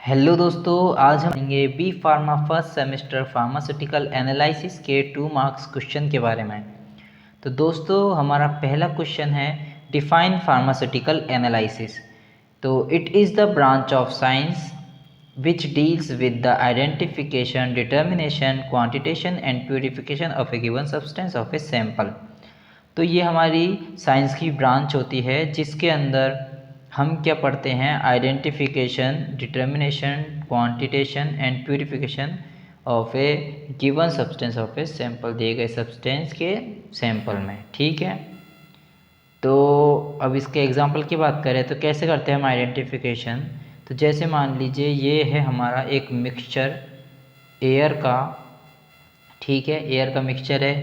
Hello दोस्तों, आज हम पढ़ेंगे B pharma first semester pharmaceutical analysis के 2 मार्क्स क्वेश्चन के बारे में। तो दोस्तों, हमारा पहला क्वेश्चन है डिफाइन फार्मास्यूटिकल एनालिसिस। तो it is the branch of science which deals with the identification, determination, quantitation and purification of A given substance of a sample. तो ये हमारी साइंस की ब्रांच होती है जिसके अंदर हम क्या पढ़ते हैं, identification, determination, quantitation and purification of A given substance of a sample, दिए गए सब्सटेंस के सैंपल में। ठीक है, तो अब इसके एग्जांपल की बात करें तो कैसे करते हैं हम आइडेंटिफिकेशन। तो जैसे मान लीजिए ये है हमारा एक मिक्सचर एयर का, ठीक है, एयर का मिक्सचर है।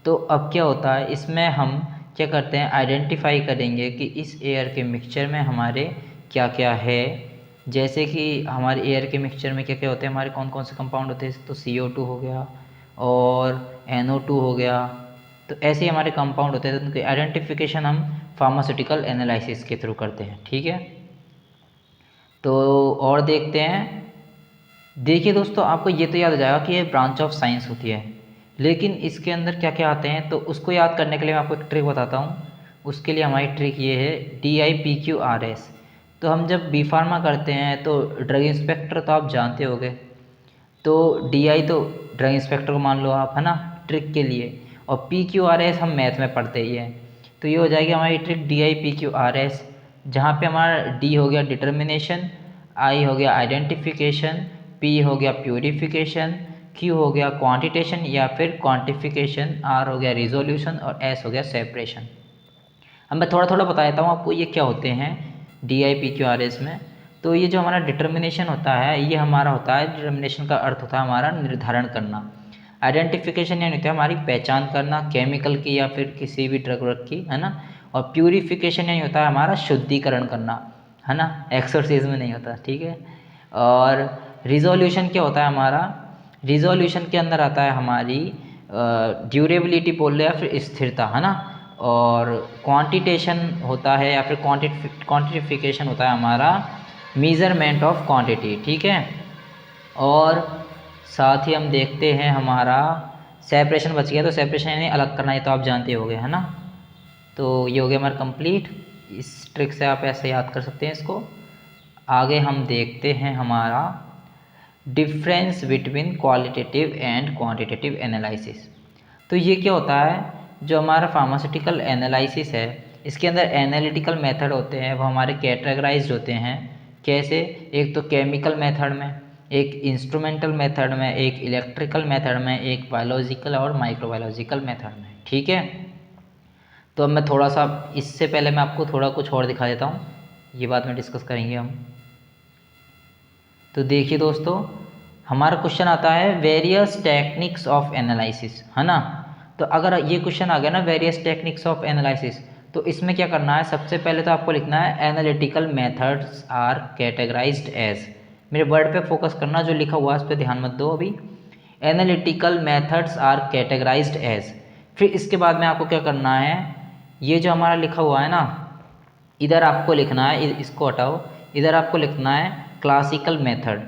तो अब क्या होता है, इसमें हम क्या करते हैं, आइडेंटिफाई करेंगे कि इस एयर के मिक्सचर में हमारे क्या क्या है। जैसे कि हमारे एयर के मिक्सचर में क्या क्या होते हैं, हमारे कौन कौन से कंपाउंड होते हैं। तो CO2 हो गया और NO2 हो गया। तो ऐसे ही हमारे कंपाउंड होते हैं, तो उनकी आइडेंटिफिकेशन हम फार्मास्यूटिकल एनालिसिस के थ्रू करते हैं। ठीक है, तो और देखते हैं। देखिए दोस्तों, आपको ये तो याद हो जाएगा कि ये ब्रांच ऑफ साइंस होती है, लेकिन इसके अंदर क्या क्या आते हैं, तो उसको याद करने के लिए मैं आपको एक ट्रिक बताता हूँ। उसके लिए हमारी ट्रिक ये है DIPQRS। तो हम जब बी फार्मा करते हैं तो ड्रग इंस्पेक्टर तो आप जानते होंगे। तो DI तो ड्रग इंस्पेक्टर को मान लो आप, है ना, ट्रिक के लिए। और PQRS हम मैथ में पढ़ते ही हैं। तो ये हो जाएगी हमारी ट्रिक DIPQRS, जहाँ पे हमारा D हो गया डिटर्मिनेशन, I हो गया आइडेंटिफिकेशन, P हो गया प्यूरिफिकेशन, Q हो गया क्वांटिटेशन या फिर क्वांटिफिकेशन, R हो गया रिजोल्यूशन और S हो गया सेपरेशन। अब मैं थोड़ा थोड़ा बता देता हूँ आपको ये क्या होते हैं DIPQRS में। तो ये जो हमारा डिटर्मिनेशन होता है, ये हमारा होता है, डिटर्मिनेशन का अर्थ होता है हमारा निर्धारण करना। आइडेंटिफिकेशन यानी होता है हमारी पहचान करना, केमिकल की या फिर किसी भी ड्रग वर्ग की, है ना। और प्यूरिफिकेशन यानी होता है हमारा शुद्धिकरण करना, है ना, एक्सरसाइज में नहीं होता। ठीक है, और रिजोल्यूशन क्या होता है हमारा, रिजोल्यूशन के अंदर आता है हमारी ड्यूरेबिलिटी बोल रहे या फिर स्थिरता, है ना। और क्वांटिटेशन होता है या फिर क्वांटिफिकेशन होता है हमारा मेजरमेंट ऑफ क्वांटिटी। ठीक है, और साथ ही हम देखते हैं हमारा सेपरेशन बच गया। तो सेपरेशन यानी अलग करना, ये तो आप जानते होंगे, है ना। तो ये हो गया हमारा कंप्लीट। इस ट्रिक से आप ऐसे याद कर सकते हैं इसको। आगे हम देखते हैं हमारा difference between qualitative and quantitative analysis. तो ये क्या होता है, जो हमारा फार्मास्यूटिकल एनालिसिस है, इसके अंदर एनालिटिकल मेथड होते हैं, वो हमारे कैटेगराइज्ड होते हैं। कैसे, एक तो केमिकल मेथड में, एक इंस्ट्रूमेंटल मेथड में, एक इलेक्ट्रिकल मेथड में, एक बायोलॉजिकल और माइक्रोबायोलॉजिकल मेथड में। ठीक है, तो अब मैं थोड़ा सा, इससे पहले मैं आपको थोड़ा कुछ और दिखा देता हूँ, ये बात में डिस्कस करेंगे हम। तो देखिए दोस्तों, हमारा क्वेश्चन आता है वेरियस टेक्निक्स ऑफ एनालिसिस, है ना। तो अगर ये क्वेश्चन आ गया ना, वेरियस टेक्निक्स ऑफ एनालिसिस, तो इसमें क्या करना है, सबसे पहले तो आपको लिखना है analytical methods are categorised as. मेरे वर्ड पे फोकस करना, जो लिखा हुआ है उस पर ध्यान मत दो अभी। Analytical methods are categorised as. फिर इसके बाद में आपको क्या करना है, ये जो हमारा लिखा हुआ है ना, इधर आपको लिखना है, इसको हटाओ, इधर आपको लिखना है क्लासिकल मेथड,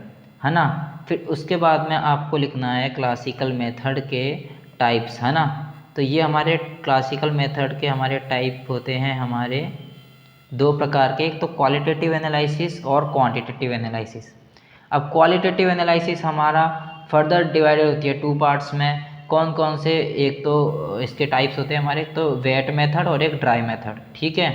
है ना। फिर उसके बाद में आपको लिखना है क्लासिकल मेथड के टाइप्स, है ना। तो ये हमारे क्लासिकल मेथड के हमारे टाइप होते हैं हमारे दो प्रकार के, एक तो क्वालिटेटिव एनालिसिस और क्वांटिटेटिव एनालिसिस। अब क्वालिटेटिव एनालिसिस हमारा फर्दर डिवाइडेड होती है 2 पार्ट्स में। कौन कौन से, एक तो इसके टाइप्स होते हैं हमारे, एक तो वेट मेथड और एक ड्राई मेथड। ठीक है,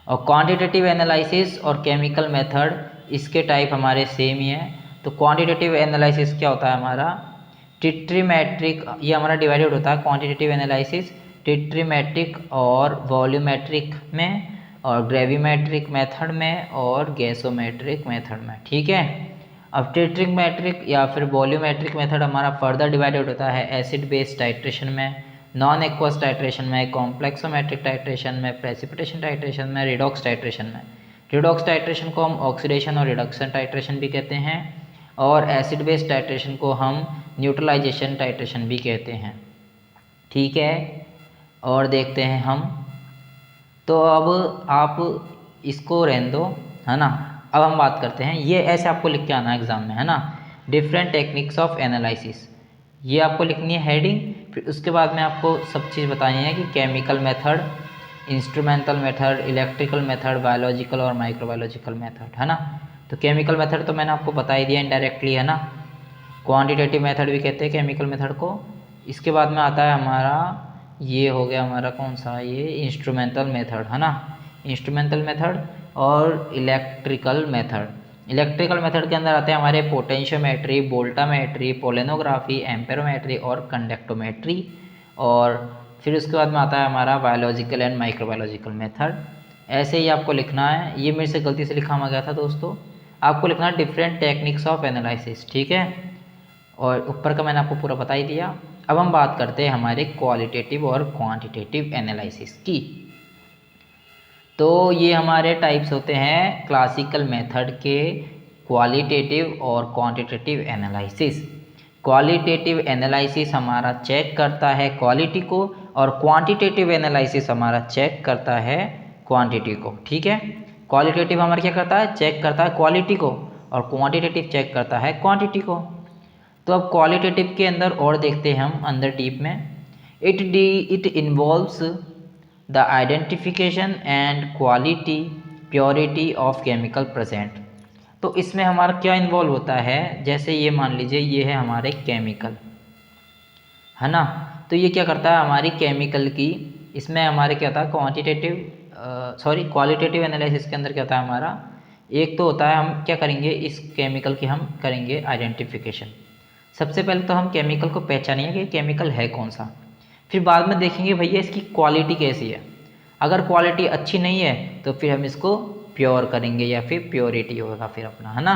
और क्वांटिटेटिव एनालिसिस और केमिकल मेथड, इसके टाइप हमारे सेम ही हैं। तो क्वांटिटेटिव एनालिसिस क्या होता है हमारा, टिट्रीमेट्रिक, ये हमारा डिवाइडेड होता है क्वांटिटेटिव एनालिसिस टिट्रीमेट्रिक और वॉल्यूमेट्रिक में, और ग्रेविमेट्रिक मेथड में और गैसोमेट्रिक मेथड में। ठीक है, अब टिट्रीमेट्रिक या फिर वॉल्यूमेट्रिक मेथड हमारा फर्दर डिवाइडेड होता है एसिड बेस टाइट्रेशन में, नॉन एक्वस टाइट्रेशन में, कॉम्प्लेक्सोमेट्रिक टाइट्रेशन में, प्रेसिपिटेशन टाइट्रेशन में, रिडॉक्स टाइट्रेशन में। रिडॉक्स टाइट्रेशन को हम ऑक्सीडेशन और रिडक्शन टाइट्रेशन भी कहते हैं, और एसिड बेस टाइट्रेशन को हम न्यूट्रलाइजेशन टाइट्रेशन भी कहते हैं। ठीक है, और देखते हैं हम। तो अब आप इसको रहने दो, है ना, अब हम बात करते हैं, ये ऐसे आपको लिख के आना है एग्जाम में, है ना। डिफरेंट टेक्निक्स ऑफ एनालिसिस, ये आपको लिखनी है हेडिंग। फिर उसके बाद में आपको सब चीज़ बतानी है कि chemical method, instrumental method, electrical method, biological और माइक्रोबायोलॉजिकल मेथड, है ना। तो केमिकल मेथड तो मैंने आपको बता ही दिया इनडायरेक्टली, है ना। क्वांटिटेटिव मेथड भी कहते हैं केमिकल मेथड को। इसके बाद में आता है हमारा, ये हो गया हमारा कौन सा, ये इंस्ट्रूमेंटल मेथड, है ना। इंस्ट्रूमेंटल मेथड और इलेक्ट्रिकल मेथड। इलेक्ट्रिकल मेथड के अंदर आते हैं हमारे पोटेंशियोमेट्री, वोल्टामेट्री, पोलेनोग्राफी, एम्पेरोमेट्री और कंडक्टोमेट्री। और फिर उसके बाद में आता है हमारा बायोलॉजिकल एंड माइक्रोबायोलॉजिकल मेथड। ऐसे ही आपको लिखना है, ये मेरे से गलती से लिखा गया था दोस्तों, आपको लिखना है डिफरेंट टेक्निक्स ऑफ एनालिसिस, ठीक है। और ऊपर का मैंने आपको पूरा बता ही दिया। अब हम बात करते हैं हमारे क्वालिटेटिव और क्वांटिटेटिव एनालिसिस की। तो ये हमारे टाइप्स होते हैं क्लासिकल मेथड के, क्वालिटेटिव और क्वांटिटेटिव एनालिसिस। क्वालिटेटिव एनालिसिस हमारा चेक करता है क्वालिटी को, और क्वांटिटेटिव एनालिसिस हमारा चेक करता है क्वांटिटी को, ठीक है। क्वालिटेटिव हमारा क्या करता है, चेक करता है क्वालिटी को, और क्वांटिटेटिव चेक करता है क्वांटिटी को। तो अब क्वालिटेटिव के अंदर और देखते हैं हम अंदर डीप में। It involves the identification and quality purity of chemical present. तो इसमें हमारा क्या इन्वॉल्व होता है, जैसे ये मान लीजिए ये है हमारे केमिकल, है ना। तो ये क्या करता है हमारी केमिकल की, इसमें हमारे क्या होता है क्वालिटेटिव एनालिसिस के अंदर क्या होता है हमारा, एक तो होता है हम क्या करेंगे, इस केमिकल की हम करेंगे आइडेंटिफिकेशन। सबसे पहले तो हम केमिकल को पहचानेंगे कि केमिकल है कौन सा, फिर बाद में देखेंगे भैया इसकी क्वालिटी कैसी है। अगर क्वालिटी अच्छी नहीं है तो फिर हम इसको प्योर करेंगे, या फिर प्योरिटी होगा फिर अपना, है ना।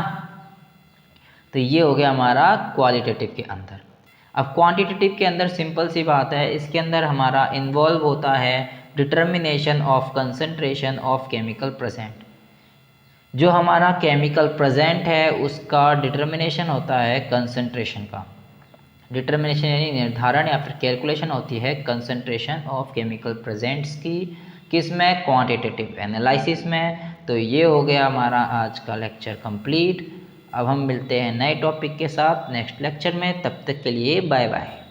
तो ये हो गया हमारा क्वालिटेटिव के अंदर। अब क्वांटिटेटिव के अंदर सिंपल सी बात है, इसके अंदर हमारा इन्वॉल्व होता है determination of concentration of chemical present. जो हमारा केमिकल प्रेजेंट है उसका डिटर्मिनेशन होता है कंसंट्रेशन का। डिटर्मिनेशन यानी निर्धारण या फिर कैलकुलेशन होती है कंसंट्रेशन ऑफ केमिकल प्रेजेंट्स की, किस में, क्वांटिटेटिव एनालिसिस में। तो ये हो गया हमारा आज का लेक्चर कंप्लीट। अब हम मिलते हैं नए टॉपिक के साथ नेक्स्ट लेक्चर में, तब तक के लिए बाय बाय।